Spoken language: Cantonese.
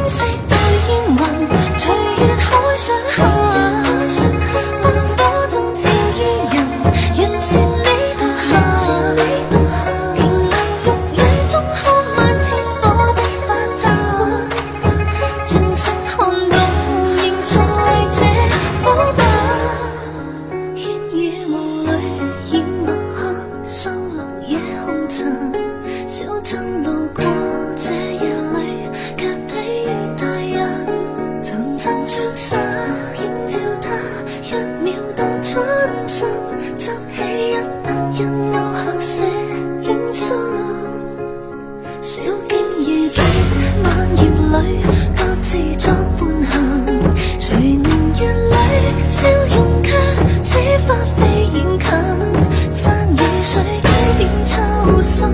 色對煙雲，隨月海上行。燈火中照於人，人是你獨行。停留玉宇中看萬千火的花綻，轉身看到仍在這火把。煙雨霧裏掩墨客，收錄野紅塵。小鎮路過這夜裏，卻疲於大人。層層着紗映照他，一秒到春生。執起一沓印勾黑色影信，小徑遇見晚葉裏，各自作伴行。隨年月裏，笑容卻似花飛遠近。山與水幾點秋深。